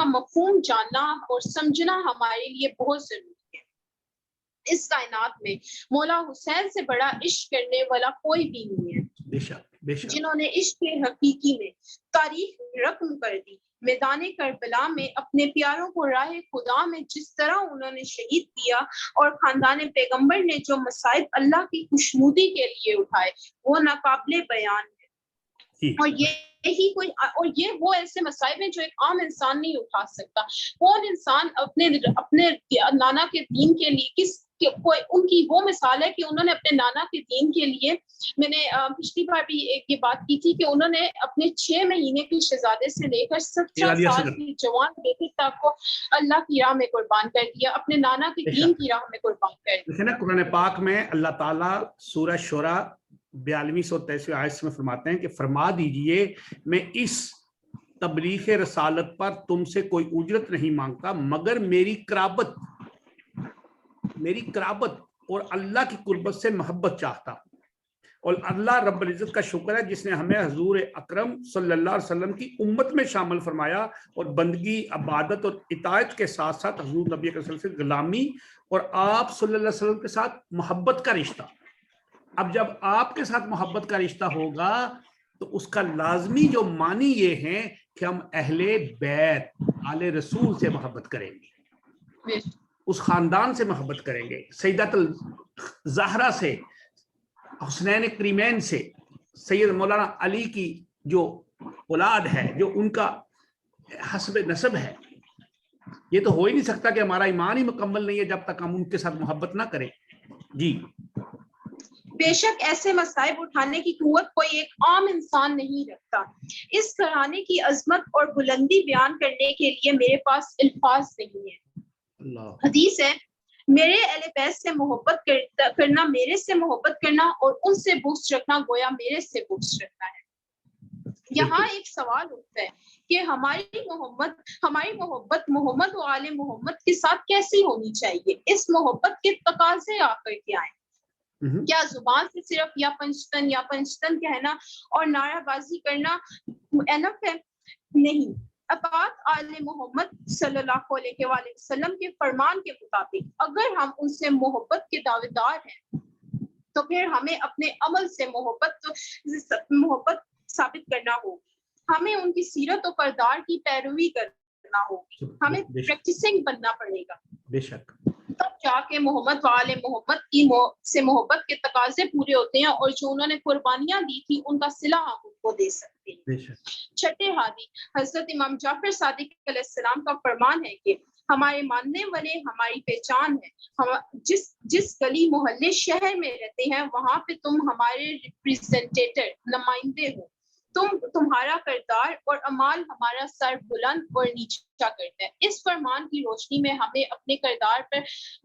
کا مفہوم جاننا اور سمجھنا ہمارے لیے بہت ضروری ہے۔ اس کائنات میں مولا حسین سے بڑا عشق کرنے والا کوئی بھی نہیں ہے۔ بے شک بے شک۔ جنہوں نے عشق کے حقیقی میں تاریخ رقم کر دی، میدان کربلا میں اپنے پیاروں کو راہ خدا میں جس طرح انہوں نے شہید کیا، اور خاندان پیغمبر نے جو مصائب اللہ کی خوشنودی کے لیے اٹھائے وہ ناقابل بیان ہے۔ اور یہ وہ ایسے مصائب ہیں جو ایک عام انسان نہیں اٹھا سکتا۔ کون انسان اپنے نانا کے دین کے لیے ان کی وہ مثال ہے کہ انہوں نے اپنے نانا کے دین کے لیے، میں نے پچھلی بار بھی یہ بات کی تھی کہ انہوں نے اپنے 6 مہینے کے شہزادے سے لے کر 17 سال کی جوان بیٹی تک کو اللہ کی راہ میں قربان کر دیا، اپنے نانا کے دین کی راہ میں قربان کر دیا۔ قرآن پاک میں اللہ تعالیٰ سورہ شورى 42 اور 43 آیت میں فرماتے ہیں کہ فرما دیجئے میں اس تبلیغ رسالت پر تم سے کوئی اجرت نہیں مانگتا مگر میری قرابت اور اللہ کی قربت سے محبت چاہتا ہوں۔ اور اللہ رب العزت کا شکر ہے جس نے ہمیں حضور اکرم صلی اللہ علیہ وسلم کی امت میں شامل فرمایا، اور بندگی، عبادت اور اطاعت کے ساتھ ساتھ حضور نبی اکرم صلی اللہ علیہ وسلم سے غلامی اور آپ صلی اللہ علیہ وسلم کے ساتھ محبت کا رشتہ۔ اب جب آپ کے ساتھ محبت کا رشتہ ہوگا تو اس کا لازمی جو معنی یہ ہے کہ ہم اہل بیت آل رسول سے محبت کریں گے، اس خاندان سے محبت کریں گے، سیدۃ الزہرا سے، حسنین کریمین سے، سید مولانا علی کی جو اولاد ہے، جو ان کا حسب نسب ہے۔ یہ تو ہو ہی نہیں سکتا کہ ہمارا ایمان ہی مکمل نہیں ہے جب تک ہم ان کے ساتھ محبت نہ کریں۔ جی بے شک ایسے مصائب اٹھانے کی قوت کوئی ایک عام انسان نہیں رکھتا۔ اس گھرانے کی عظمت اور بلندی بیان کرنے کے لیے میرے پاس الفاظ نہیں ہے۔ حدیث ہے، میرے اہل بیت سے محبت کرنا میرے سے محبت کرنا، اور ان سے بغض رکھنا گویا میرے سے بغض رکھنا ہے۔ یہاں ایک سوال اٹھتا ہے کہ ہماری محبت محمد و آل محمد کے ساتھ کیسی ہونی چاہیے؟ اس محبت کے تقاضے آخر کیا ہیں؟ کیا زبان سے صرف یا پنجتن کہنا اور نعرہ بازی کرنا انف ہے؟ نہیں۔ اطاعت آل محمد صلی اللہ علیہ وآلہ وسلم کے فرمان کے مطابق اگر ہم ان سے محبت کے دعویدار ہیں تو پھر ہمیں اپنے عمل سے محبت ثابت کرنا ہوگی، ہمیں ان کی سیرت و کردار کی پیروی کرنا ہوگی، ہمیں پریکٹسنگ بننا پڑے گا، بے شک، تب جا کے محمد وآل محمد کی سے محبت کے تقاضے پورے ہوتے ہیں، اور جو انہوں نے قربانیاں دی تھی ان کا صلہ ہم ان کو دے سکتے ہیں۔ چھٹے ہادی حضرت امام جعفر صادق علیہ السلام کا فرمان ہے کہ ہمارے ماننے والے ہماری پہچان ہے، ہم جس گلی محلے شہر میں رہتے ہیں وہاں پہ تم ہمارے ریپریزنٹیٹر نمائندے ہو، تمہارا کردار اور اعمال ہمارا سر بلند اور نیچا کرتا ہے۔ اس فرمان کی روشنی میں ہمیں اپنے کردار پر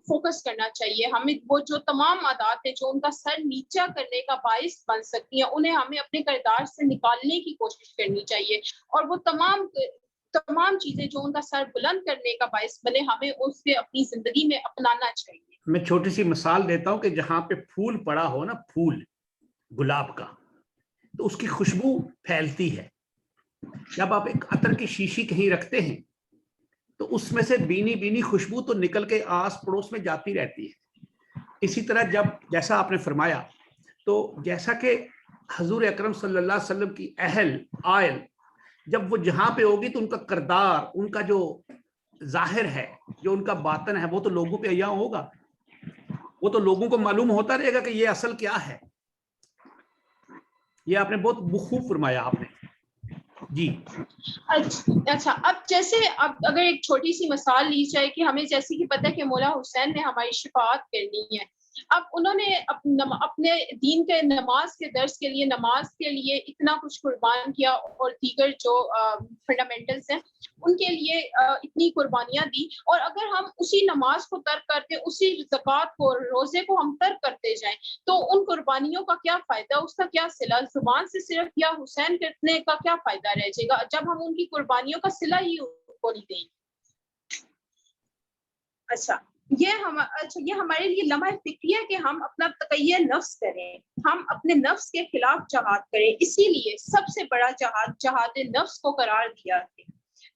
فوکس کرنا چاہیے، ہمیں وہ جو تمام عادات ہیں جو ان کا سر نیچا کرنے کا باعث بن سکتی ہیں انہیں ہمیں اپنے کردار سے نکالنے کی کوشش کرنی چاہیے، اور وہ تمام چیزیں جو ان کا سر بلند کرنے کا باعث بنے ہمیں اس سے اپنی زندگی میں اپنانا چاہیے۔ میں چھوٹی سی مثال دیتا ہوں کہ جہاں پہ پھول پڑا ہو نا، پھول گلاب کا، تو اس کی خوشبو پھیلتی ہے۔ جب آپ ایک عطر کی شیشی کہیں رکھتے ہیں تو اس میں سے بینی خوشبو تو نکل کے آس پڑوس میں جاتی رہتی ہے۔ اسی طرح جیسا آپ نے فرمایا، تو جیسا کہ حضور اکرم صلی اللہ علیہ وسلم کی اہل آئل جب وہ جہاں پہ ہوگی تو ان کا کردار، ان کا جو ظاہر ہے، جو ان کا باطن ہے، وہ تو لوگوں پہ عیاں ہوگا، وہ تو لوگوں کو معلوم ہوتا رہے گا کہ یہ اصل کیا ہے۔ یہ آپ نے بہت بخوب فرمایا آپ نے۔ جی اچھا، اب جیسے اگر ایک چھوٹی سی مثال لی جائے کہ ہمیں جیسے کہ پتہ ہے کہ مولا حسین نے ہماری شفاعت کرنی ہے، اب انہوں نے اپنے دین کے نماز کے درس کے لیے، نماز کے لیے اتنا کچھ قربان کیا، اور دیگر جو فنڈامنٹلز ہیں ان کے لیے اتنی قربانیاں دی، اور اگر ہم اسی نماز کو ترک کر کے، اسی زکوٰۃ کو، روزے کو ہم ترک کرتے جائیں تو ان قربانیوں کا کیا فائدہ، اس کا کیا صلہ؟ زبان سے صرف یا حسین کرنے کا کیا فائدہ رہ جائے گا جب ہم ان کی قربانیوں کا صلہ ہی ان کو نہیں دیں گے؟ اچھا، یہ ہمارے لیے لمحہ فکری ہے کہ ہم اپنا تقیہ نفس کریں، ہم اپنے نفس کے خلاف جہاد کریں۔ اسی لیے سب سے بڑا جہاد جہاد نفس کو قرار دیا ہے۔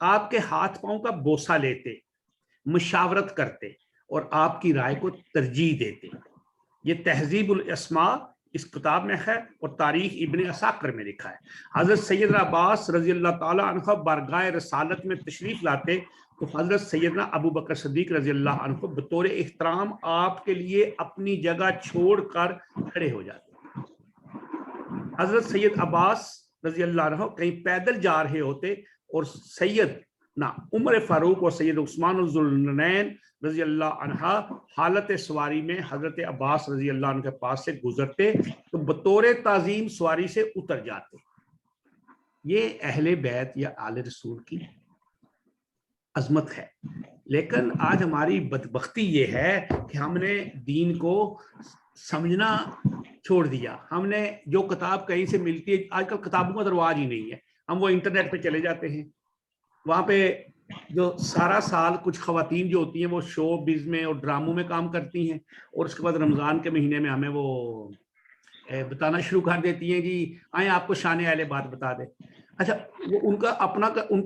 آپ کے ہاتھ پاؤں کا بوسہ لیتے, مشاورت کرتے اور آپ کی رائے کو ترجیح دیتے. یہ تہذیب الاسماء اس کتاب میں ہے اور تاریخ ابن عساکر میں لکھا ہے. حضرت سیدنا عباس رضی اللہ تعالی عنہ بارگاہ رسالت میں تشریف لاتے تو حضرت سیدنا ابو بکر صدیق رضی اللہ عنہ بطور احترام آپ کے لیے اپنی جگہ چھوڑ کر کھڑے ہو جاتے. حضرت سید عباس رضی اللہ عنہ کہیں پیدل جا رہے ہوتے اور سیدنا عمر فاروق اور سید عثمان ذوالنورین رضی اللہ عنہ حالت سواری میں حضرت عباس رضی اللہ عنہ کے پاس سے گزرتے تو بطور تعظیم سواری سے اتر جاتے. یہ اہل بیت یا آل رسول کی عظمت ہے. لیکن آج ہماری بدبختی یہ ہے کہ ہم نے دین کو سمجھنا چھوڑ دیا. ہم نے جو کتاب کہیں سے ملتی ہے, آج کل کتابوں کا رواج ہی نہیں ہے. ہم وہ انٹرنیٹ پہ چلے جاتے ہیں, وہاں پہ جو سارا سال کچھ خواتین جو ہوتی ہیں وہ شو بز میں اور ڈراموں میں کام کرتی ہیں, اور اس کے بعد رمضان کے مہینے میں ہمیں وہ بتانا شروع کر دیتی ہیں, جی آئیں آپ کو شان اہل بات بتا دیں. اچھا, وہ ان کو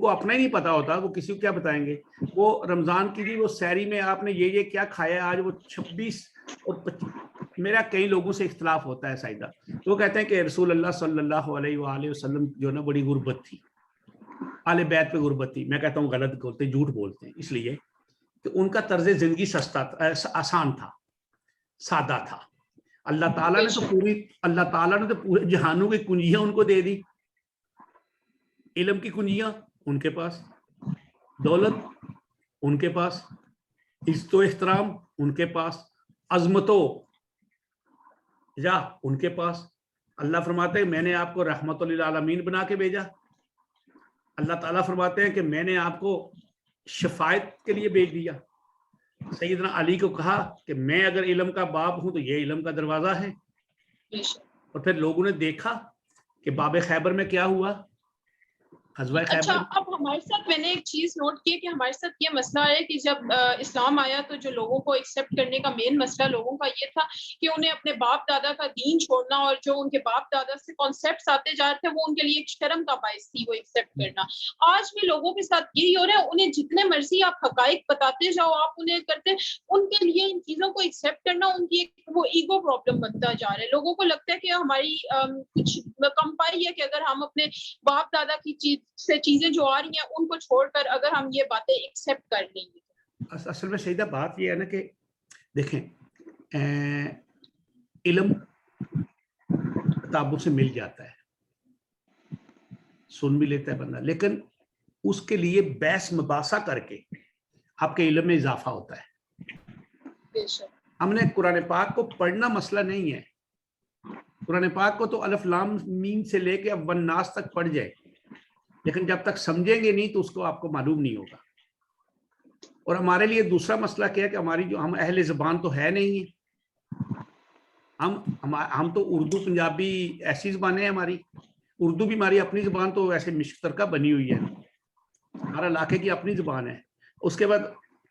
اپنا ہی نہیں پتا ہوتا, وہ کسی کو کیا بتائیں گے. وہ رمضان کی بھی وہ سحری میں آپ نے یہ کیا کھایا آج, وہ 26 اور 25, میرا کئی لوگوں سے اختلاف ہوتا ہے سائدہ, وہ کہتے ہیں کہ رسول اللہ صلی اللہ علیہ وآلہ وسلم جو نا بڑی غربت تھی, آل بیت پہ غربت تھی. میں کہتا ہوں غلط بولتے, جھوٹ بولتے ہیں, اس لیے کہ ان کا طرز زندگی آسان تھا, سادہ تھا. اللہ تعالیٰ نے تو پورے جہانوں کی کنجیاں ان کو دے دی. علم کی کنجیاں ان کے پاس, دولت ان کے پاس, عزت و احترام ان کے پاس, عظمت و جا ان کے پاس. اللہ فرماتے ہیں میں نے آپ کو رحمت للعالمین بنا کے بھیجا. اللہ تعالیٰ فرماتے ہیں کہ میں نے آپ کو شفاعت کے لیے بھیج دیا. سیدنا علی کو کہا کہ میں اگر علم کا باب ہوں تو یہ علم کا دروازہ ہے. اور پھر لوگوں نے دیکھا کہ باب خیبر میں کیا ہوا, غزوہ خیبر. اچھا, اب ہمارے ساتھ میں نے ایک چیز نوٹ کی کہ ہمارے ساتھ یہ مسئلہ ہے کہ جب اسلام آیا تو جو لوگوں کو ایکسیپٹ کرنے کا مین مسئلہ لوگوں کا یہ تھا کہ انہیں اپنے باپ دادا کا دین چھوڑنا, اور جو ان کے باپ دادا سے کانسیپٹس آتے جا رہے تھے وہ ان کے لیے ایک شرم کا باعث تھی وہ ایکسیپٹ کرنا. آج بھی لوگوں کے ساتھ یہی ہو رہا ہے, انہیں جتنے مرضی آپ حقائق بتاتے جاؤ, آپ انہیں کرتے, ان کے لیے ان چیزوں کو ایکسیپٹ کرنا ان کی ایک وہ ایگو پرابلم بنتا جا رہا ہے. لوگوں کو لگتا ہے کہ ہماری کچھ کم پائی ہے کہ اگر ہم اپنے باپ دادا کی چیزیں جو آ رہی ہیں ان کو چھوڑ کر اگر ہم یہ باتیں ایکسیپٹ کر لیں گے. اصل میں سیدھا بات یہ ہے نا کہ دیکھیں, علم کتابوں سے مل جاتا ہے, سن بھی لیتا ہے بندہ, لیکن اس کے لیے بحث مباحثہ کر کے آپ کے علم میں اضافہ ہوتا ہے. ہم نے قرآن پاک کو پڑھنا مسئلہ نہیں ہے. قرآن پاک کو تو الف لام میم سے لے کے اب والناس تک پڑھ جائے, لیکن جب تک سمجھیں گے نہیں تو اس کو آپ کو معلوم نہیں ہوگا. اور ہمارے لیے دوسرا مسئلہ کیا ہے کہ ہماری جو ہم اہل زبان تو ہے نہیں ہے, ہم تو اردو پنجابی ایسی زبانیں ہیں ہماری. اردو بھی ہماری اپنی زبان تو ایسے مشترکہ بنی ہوئی ہے, ہمارا علاقے کی اپنی زبان ہے. اس کے بعد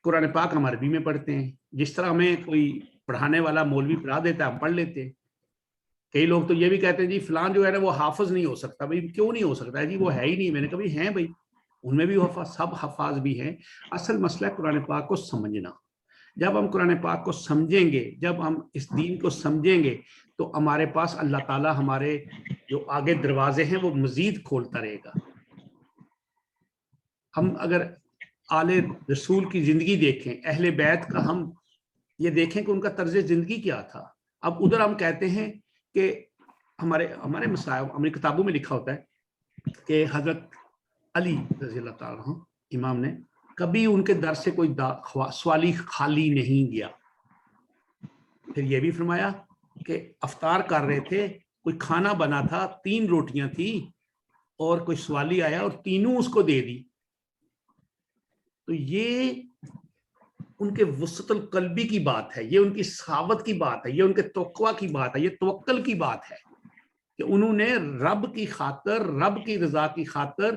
قرآن پاک ہم عربی میں پڑھتے ہیں, جس طرح ہمیں کوئی پڑھانے والا مولوی پڑھا دیتا ہے ہم پڑھ لیتے ہیں. کئی لوگ تو یہ بھی کہتے ہیں جی فلان جو ہے نا وہ حافظ نہیں ہو سکتا. بھائی کیوں نہیں ہو سکتا ہے جی, وہ ہے ہی نہیں. میں نے کہا بھائی ہیں بھائی, ان میں بھی سب حفاظ بھی ہیں. اصل مسئلہ ہے قرآن پاک کو سمجھنا. جب ہم قرآن پاک کو سمجھیں گے, جب ہم اس دین کو سمجھیں گے تو ہمارے پاس اللہ تعالیٰ ہمارے جو آگے دروازے ہیں وہ مزید کھولتا رہے گا. ہم اگر آل رسول کی زندگی دیکھیں, اہل بیت کا ہم یہ دیکھیں کہ ان کا طرز زندگی کیا تھا. اب ادھر ہم کہتے ہیں کہ ہمارے مسائل, ہماری کتابوں میں لکھا ہوتا ہے کہ حضرت علی رضی اللہ تعالیٰ عنہ امام نے کبھی ان کے در سے کوئی سوالی خالی نہیں گیا. پھر یہ بھی فرمایا کہ افطار کر رہے تھے, کوئی کھانا بنا تھا, 3 روٹیاں تھی اور کوئی سوالی آیا اور تینوں اس کو دے دی. تو یہ ان کے وسط القلبی کی بات ہے, یہ ان کی سخاوت کی بات ہے, یہ ان کے تقویٰ کی بات ہے, یہ توکل کی بات ہے کہ انہوں نے رب کی خاطر, رب کی رضا کی خاطر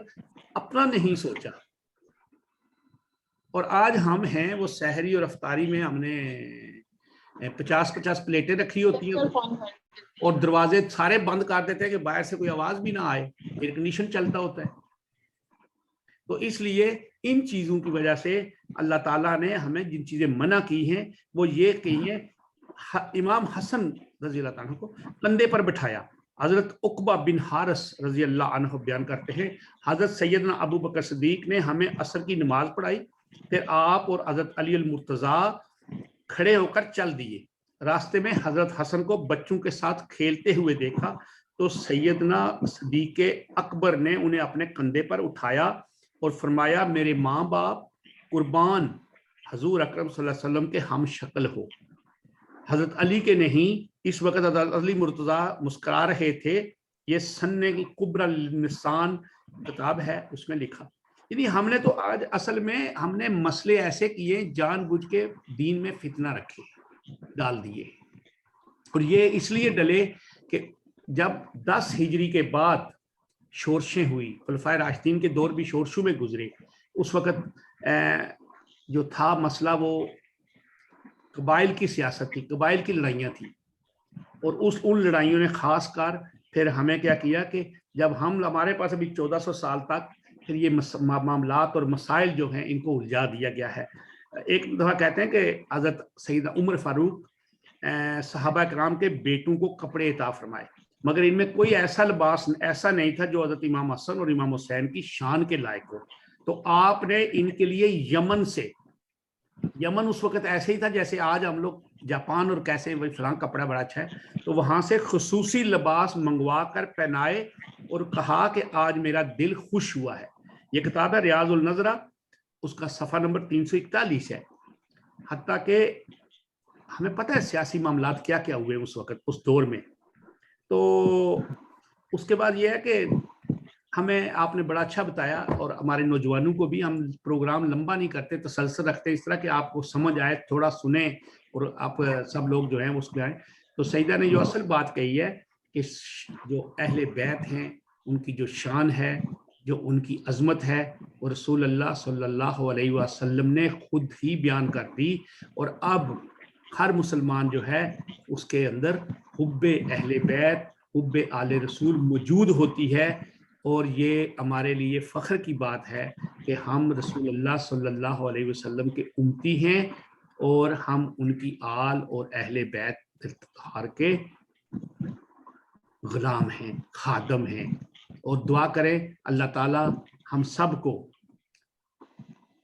اپنا نہیں سوچا. اور آج ہم ہیں وہ سحری اور افطاری میں ہم نے 50 پلیٹیں رکھی ہوتی ہیں اور دروازے سارے بند کر دیتے ہیں کہ باہر سے کوئی آواز بھی نہ آئے, ایئر کنڈیشن چلتا ہوتا ہے. تو اس لیے ان چیزوں کی وجہ سے اللہ تعالیٰ نے ہمیں جن چیزیں منع کی ہیں وہ یہ کہی ہیں. امام حسن رضی اللہ عنہ کو کندھے پر بٹھایا. حضرت عقبہ بن حارث رضی اللہ عنہ بیان کرتے ہیں حضرت سیدنا ابو بکر صدیق نے ہمیں عصر کی نماز پڑھائی, پھر آپ اور حضرت علی المرتضیٰ کھڑے ہو کر چل دیے. راستے میں حضرت حسن کو بچوں کے ساتھ کھیلتے ہوئے دیکھا تو سیدنا صدیق اکبر نے انہیں اپنے کندھے پر اٹھایا اور فرمایا میرے ماں باپ قربان حضور اکرم صلی اللہ علیہ وسلم کے ہم شکل ہو. حضرت علی کے نہیں. اس وقت حضرت علی مرتضیٰ مسکرا رہے تھے. یہ سن کبرى النسان کتاب ہے, اس میں لکھا. یعنی ہم نے تو آج اصل میں ہم نے مسئلے ایسے کیے جان بوجھ کے دین میں فتنہ رکھے ڈال دیے, اور یہ اس لیے ڈلے کہ جب 10 ہجری کے بعد شورشیں ہوئی, خلفائے راشدین کے دور بھی شورشوں میں گزرے. اس وقت جو تھا مسئلہ وہ قبائل کی سیاست تھی, قبائل کی لڑائیاں تھیں, اور ان لڑائیوں نے خاص کر پھر ہمیں کیا کیا کہ جب ہمارے پاس ابھی 1400 سال تک پھر یہ معاملات اور مسائل جو ہیں ان کو الجھا دیا گیا ہے. ایک دفعہ کہتے ہیں کہ حضرت سیدنا عمر فاروق صحابہ کرام کے بیٹوں کو کپڑے عطا فرمائے, مگر ان میں کوئی ایسا لباس ایسا نہیں تھا جو حضرت امام حسن اور امام حسین کی شان کے لائق ہو. تو آپ نے ان کے لیے یمن سے, یمن اس وقت ایسے ہی تھا جیسے آج ہم لوگ جاپان اور کیسے فلاں کپڑا بڑا اچھا ہے, تو وہاں سے خصوصی لباس منگوا کر پہنائے اور کہا کہ آج میرا دل خوش ہوا ہے. یہ کتاب ہے ریاض النظرہ, اس کا صفحہ نمبر 341 ہے. حتیٰ کہ ہمیں پتہ ہے سیاسی معاملات کیا کیا ہوئے اس وقت اس دور میں. تو اس کے بعد یہ ہے کہ ہمیں آپ نے بڑا اچھا بتایا, اور ہمارے نوجوانوں کو بھی, ہم پروگرام لمبا نہیں کرتے, تسلسل رکھتے اس طرح کہ آپ کو سمجھ آئے, تھوڑا سنیں اور آپ سب لوگ جو ہیں اس میں آئیں. تو سیدہ نے جو اصل بات کہی ہے کہ جو اہل بیت ہیں ان کی جو شان ہے, جو ان کی عظمت ہے, اور رسول اللہ صلی اللہ علیہ وسلم نے خود ہی بیان کر دی, اور اب ہر مسلمان جو ہے اس کے اندر حب اہل بیت, حب آل رسول موجود ہوتی ہے. اور یہ ہمارے لیے فخر کی بات ہے کہ ہم رسول اللہ صلی اللہ علیہ وسلم کے امتی ہیں, اور ہم ان کی آل اور اہل بیت اطہار کے غلام ہیں, خادم ہیں. اور دعا کریں اللہ تعالیٰ ہم سب کو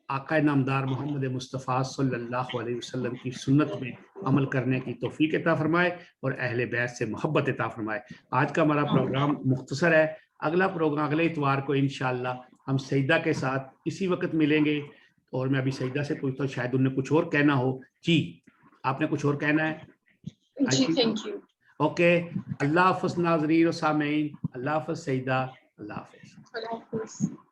آقا نامدار محمد مصطفیٰ صلی اللہ علیہ وسلم کی سنت میں عمل کرنے کی توفیق عطا فرمائے اور اہل بیت سے محبت عطا فرمائے. آج کا ہمارا پروگرام مختصر ہے. اگلا پروگرام اگلے اتوار کو انشاءاللہ ہم سیدہ کے ساتھ اسی وقت ملیں گے, اور میں ابھی سیدہ سے پوچھتا ہوں شاید انہیں کچھ اور کہنا ہو. جی آپ نے کچھ اور کہنا ہے؟ جی تھینک یو. اوکے, اللہ حافظ ناظرین و سامعین, اللہ حافظ سیدہ, اللہ حافظ. اللہ حافظ.